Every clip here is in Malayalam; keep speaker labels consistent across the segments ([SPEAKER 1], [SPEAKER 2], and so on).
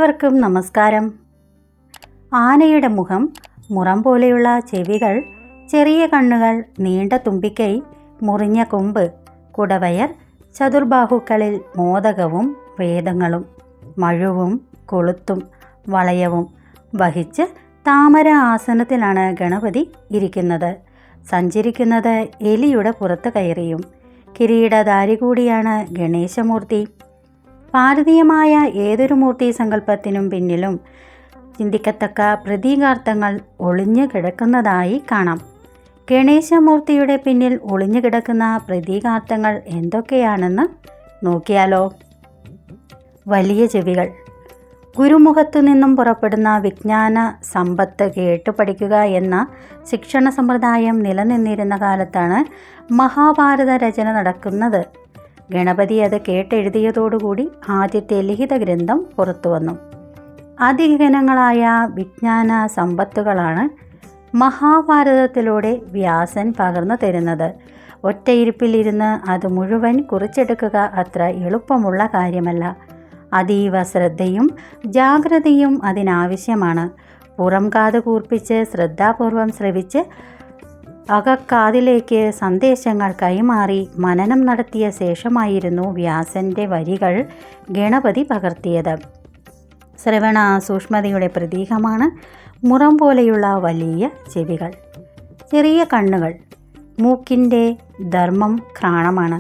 [SPEAKER 1] എല്ലാവർക്കും നമസ്കാരം. ആനയുടെ മുഖം, മുറം പോലെയുള്ള ചെവികൾ, ചെറിയ കണ്ണുകൾ, നീണ്ട തുമ്പിക്കൈ, മുറിഞ്ഞ കൊമ്പ്, കുടവയർ, ചതുർബാഹുക്കളിൽ മോദകവും വേദങ്ങളും മഴുവും കൊളുത്തും വളയവും വഹിച്ച് താമര ആസനത്തിലാണ് ഗണപതി ഇരിക്കുന്നത്. സഞ്ചരിക്കുന്നത് എലിയുടെ പുറത്ത് കയറിയും. കിരീടധാരി കൂടിയാണ് ഗണേശമൂർത്തി. ഭാരതീയമായ ഏതൊരു മൂർത്തി സങ്കല്പത്തിനും പിന്നിലും ചിന്തിക്കത്തക്ക പ്രതീകാർത്ഥങ്ങൾ ഒളിഞ്ഞു കിടക്കുന്നതായി കാണാം. ഗണേശമൂർത്തിയുടെ പിന്നിൽ ഒളിഞ്ഞു കിടക്കുന്ന പ്രതീകാർത്ഥങ്ങൾ എന്തൊക്കെയാണെന്ന് നോക്കിയാലോ. വലിയ ചെവികൾ. ഗുരുമുഖത്തു നിന്നും പുറപ്പെടുന്ന വിജ്ഞാന സമ്പത്ത് കേട്ടു പഠിക്കുക എന്ന ശിക്ഷണ സമ്പ്രദായം നിലനിന്നിരുന്ന കാലത്താണ് മഹാഭാരത രചന നടക്കുന്നത്. ഗണപതി അത് കേട്ടെഴുതിയതോടുകൂടി ആദ്യത്തെ ലിഖിത ഗ്രന്ഥം പുറത്തു വന്നു. അതിഗഹനങ്ങളായ വിജ്ഞാന സമ്പത്തുകളാണ് മഹാഭാരതത്തിലൂടെ വ്യാസൻ പകർന്നു തരുന്നത്. ഒറ്റയിരുപ്പിലിരുന്ന് അത് മുഴുവൻ കുറിച്ചെടുക്കുക അത്ര എളുപ്പമുള്ള കാര്യമല്ല. അതീവ ശ്രദ്ധയും ജാഗ്രതയും അതിനാവശ്യമാണ്. പുറം കാത് കൂർപ്പിച്ച് ശ്രദ്ധാപൂർവം ശ്രവിച്ച് അകക്കാതിലേക്ക് സന്ദേശങ്ങൾ കൈമാറി മനനം നടത്തിയ ശേഷമായിരുന്നു വ്യാസൻ്റെ വരികൾ ഗണപതി പകർത്തിയത്. ശ്രവണ സൂക്ഷ്മതയുടെ പ്രതീകമാണ് മുറം പോലെയുള്ള വലിയ ചെവികൾ. ചെറിയ കണ്ണുകൾ. മൂക്കിൻ്റെ ധർമ്മം ഘ്രാണമാണ്.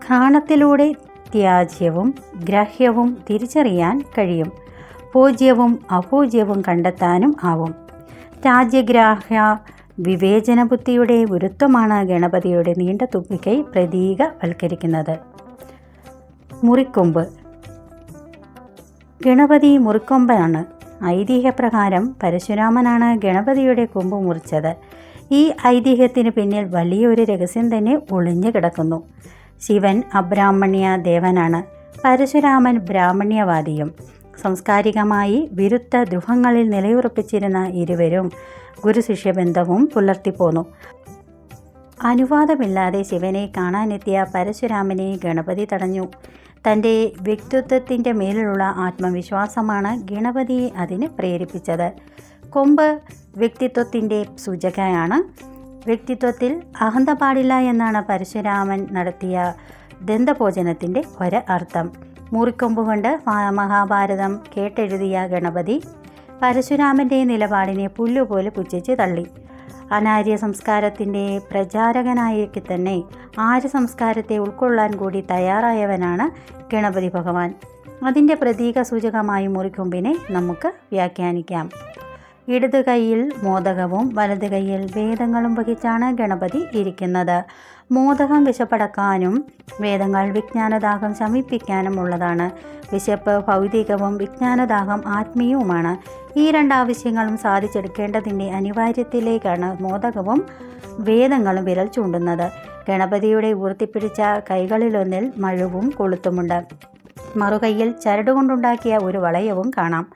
[SPEAKER 1] ഘ്രാണത്തിലൂടെ ത്യാജ്യവും ഗ്രാഹ്യവും തിരിച്ചറിയാൻ കഴിയും. പൂജ്യവും അപൂജ്യവും കണ്ടെത്താനും ആവും. രാജ്യഗ്രാഹ്യ വിവേചന ബുദ്ധിയുടെ ഗുരുത്വമാണ് ഗണപതിയുടെ നീണ്ട തുമ്പിക്കൈ പ്രതീകവൽക്കരിക്കുന്നത്. മുറിക്കൊമ്പ്. ഗണപതി മുറിക്കൊമ്പനാണ്. ഐതിഹ്യപ്രകാരം പരശുരാമനാണ് ഗണപതിയുടെ കൊമ്പ് മുറിച്ചത്. ഈ ഐതിഹ്യത്തിന് പിന്നിൽ വലിയൊരു രഹസ്യം തന്നെ ഒളിഞ്ഞു കിടക്കുന്നു. ശിവൻ അബ്രാഹ്മണ്യ ദേവനാണ്. പരശുരാമൻ ബ്രാഹ്മണ്യവാദിയും. സാംസ്കാരികമായി വിരുദ്ധ ധ്രുവങ്ങളിൽ നിലയുറപ്പിച്ചിരുന്ന ഇരുവരും ഗുരുശിഷ്യബന്ധവും പുലർത്തിപ്പോന്നു. അനുവാദമില്ലാതെ ശിവനെ കാണാനെത്തിയ പരശുരാമനെ ഗണപതി തടഞ്ഞു. തൻ്റെ വ്യക്തിത്വത്തിൻ്റെ മേലുള്ള ആത്മവിശ്വാസമാണ് ഗണപതിയെ അതിന് പ്രേരിപ്പിച്ചത്. കൊമ്പ് വ്യക്തിത്വത്തിൻ്റെ സൂചകയാണ്. വ്യക്തിത്വത്തിൽ അഹന്ത പാടില്ല എന്നാണ് പരശുരാമൻ നടത്തിയ ദന്തഭോജനത്തിൻ്റെ ഒരർത്ഥം. മുറിക്കൊമ്പ് കൊണ്ട് മഹാഭാരതം കേട്ടെഴുതിയ ഗണപതി പരശുരാമൻ്റെ നിലപാടിനെ പുല്ലുപോലെ പുച്ഛിച്ച് തള്ളി. അനാര്യ സംസ്കാരത്തിൻ്റെ പ്രചാരകനായി തന്നെ ആര്യ സംസ്കാരത്തെ ഉൾക്കൊള്ളാൻ കൂടി തയ്യാറായവനാണ് ഗണപതി ഭഗവാൻ. അതിൻ്റെ പ്രതീക സൂചകമായി മുറിക്കൊമ്പിനെ നമുക്ക് വ്യാഖ്യാനിക്കാം. ഇടത് കൈയിൽ മോദകവും വലത് കൈയിൽ വേദങ്ങളും വഹിച്ചാണ് ഗണപതി ഇരിക്കുന്നത്. മോദകം വിശപ്പടക്കാനും വേദങ്ങൾ വിജ്ഞാനദാഹം ശമിപ്പിക്കാനും ഉള്ളതാണ്. വിശപ്പ് ഭൗതികവും വിജ്ഞാനദാഹം ആത്മീയവുമാണ്. ഈ രണ്ടാവശ്യങ്ങളും സാധിച്ചെടുക്കേണ്ടതിൻ്റെ അനിവാര്യത്തിലേക്കാണ് മോദകവും വേദങ്ങളും വിരൽ ചൂണ്ടുന്നത്. ഗണപതിയുടെ ഉയർത്തിപ്പിടിച്ച കൈകളിലൊന്നിൽ മഴുവും കൊളുത്തുമുണ്ട്. മറുകൈയിൽ ചരടുകൊണ്ടുണ്ടാക്കിയ ഒരു വളയവും കാണാം.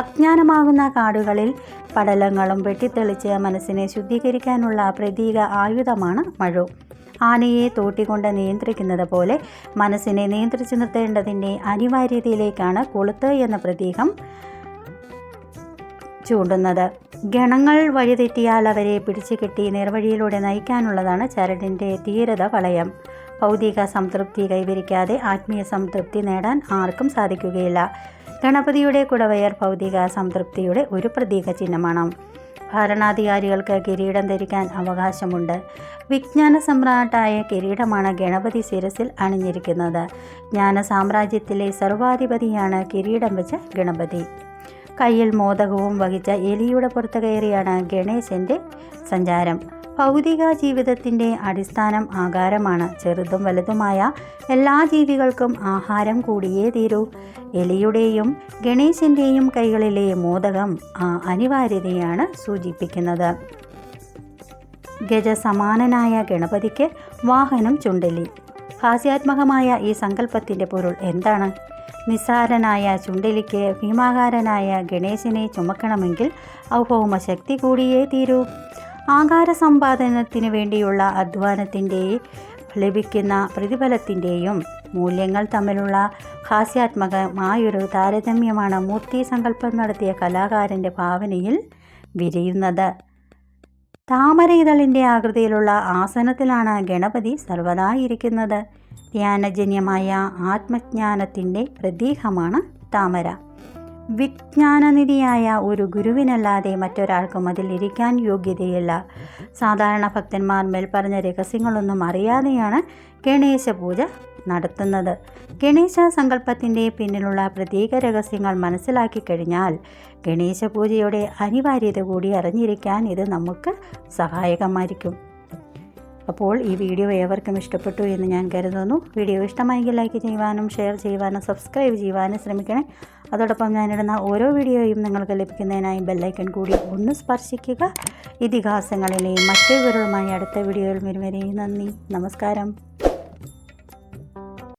[SPEAKER 1] അജ്ഞാനമാകുന്ന കാടുകളിൽ പടലങ്ങളും വെട്ടിത്തെളിച്ച് മനസ്സിനെ ശുദ്ധീകരിക്കാനുള്ള പ്രതീക ആയുധമാണ് മഴു. ആനയെ തോട്ടിക്കൊണ്ട് നിയന്ത്രിക്കുന്നത് പോലെ മനസ്സിനെ നിയന്ത്രിച്ചു നിർത്തേണ്ടതിൻ്റെ അനിവാര്യതയിലേക്കാണ് കൊളുത്ത് എന്ന പ്രതീകം ചൂണ്ടുന്നത്. ഗണങ്ങൾ വഴിതെറ്റിയാൽ അവരെ പിടിച്ചു കെട്ടി നേർവഴിയിലൂടെ നയിക്കാനുള്ളതാണ് ചരടിൻ്റെ ധീരത വളയം. ഭൗതിക സംതൃപ്തി കൈവരിക്കാതെ ആത്മീയ സംതൃപ്തി നേടാൻ ആർക്കും സാധിക്കുകയില്ല. ഗണപതിയുടെ കുടവയർ ഭൗതിക സംതൃപ്തിയുടെ ഒരു പ്രതീക ചിഹ്നമാണ്. ഭരണാധികാരികൾക്ക് കിരീടം ധരിക്കാൻ അവകാശമുണ്ട്. വിജ്ഞാന സമ്രാട്ടായ കിരീടമാണ് ഗണപതി ശിരസിൽ അണിഞ്ഞിരിക്കുന്നത്. ജ്ഞാന സാമ്രാജ്യത്തിലെ സർവാധിപതിയാണ് കിരീടം വെച്ച ഗണപതി. കയ്യിൽ മോദകവും വഹിച്ച എലിയുടെ പുറത്ത് കയറിയാണ് ഗണേശൻ്റെ സഞ്ചാരം. ഭൗതിക ജീവിതത്തിൻ്റെ അടിസ്ഥാനം ആഹാരമാണ്. ചെറുതും വലുതുമായ എല്ലാ ജീവികൾക്കും ആഹാരം കൂടിയേ തീരൂ. എലിയുടെയും ഗണേശൻ്റെയും കൈകളിലെ മോദകം ആ അനിവാര്യതയാണ് സൂചിപ്പിക്കുന്നത്. ഗജസമാനനായ ഗണപതിക്ക് വാഹനം ചുണ്ടലി. ഹാസ്യാത്മകമായ ഈ സങ്കല്പത്തിൻ്റെ പൊരുൾ എന്താണ്? നിസ്സാരനായ ചുണ്ടലിക്ക് ഭീമാകാരനായ ഗണേശനെ ചുമക്കണമെങ്കിൽ ഔഭൗമശക്തി കൂടിയേ തീരൂ. ആഹാര സമ്പാദനത്തിന് വേണ്ടിയുള്ള അധ്വാനത്തിൻ്റെ ലഭിക്കുന്ന പ്രതിഫലത്തിൻ്റെയും മൂല്യങ്ങൾ തമ്മിലുള്ള ഹാസ്യാത്മകമായൊരു താരതമ്യമാണ് മൂർത്തി സങ്കല്പം നടത്തിയ കലാകാരൻ്റെ ഭാവനയിൽ വിരിയുന്നത്. താമരയിതളിൻ്റെ ആകൃതിയിലുള്ള ആസനത്തിലാണ് ഗണപതി സർവദാ ഇരിക്കുന്നത്. ധ്യാനജന്യമായ ആത്മജ്ഞാനത്തിൻ്റെ പ്രതീകമാണ് താമര. വിജ്ഞാനനിധിയായ ഒരു ഗുരുവിനല്ലാതെ മറ്റൊരാൾക്കും അതിൽ ഇരിക്കാൻ യോഗ്യതയില്ല. സാധാരണ ഭക്തന്മാർ മേൽപ്പറഞ്ഞ രഹസ്യങ്ങളൊന്നും അറിയാതെയാണ് ഗണേശ പൂജ നടത്തുന്നത്. ഗണേശ സങ്കല്പത്തിൻ്റെ പിന്നിലുള്ള പ്രതീക രഹസ്യങ്ങൾ മനസ്സിലാക്കി കഴിഞ്ഞാൽ ഗണേശ പൂജയുടെ അനിവാര്യത കൂടി അറിഞ്ഞിരിക്കാൻ ഇത് നമുക്ക് സഹായകമായിരിക്കും. അപ്പോൾ ഈ വീഡിയോ ഏവർക്കും ഇഷ്ടപ്പെട്ടു എന്ന് ഞാൻ കരുതുന്നു. വീഡിയോ ഇഷ്ടമായെങ്കിൽ ലൈക്ക് ചെയ്യുവാനും ഷെയർ ചെയ്യുവാനും സബ്സ്ക്രൈബ് ചെയ്യുവാനും ശ്രമിക്കണേ. അതോടൊപ്പം ഞാനിടുന്ന ഓരോ വീഡിയോയും നിങ്ങൾക്ക് ലഭിക്കുന്നതിനായി ബെല്ലൈക്കൺ കൂടി ഒന്ന് സ്പർശിക്കുക. ഇതിഹാസങ്ങളിലെ മറ്റു വിവരങ്ങളുമായി അടുത്ത വീഡിയോയിൽ വരുവരെ നന്ദി, നമസ്കാരം.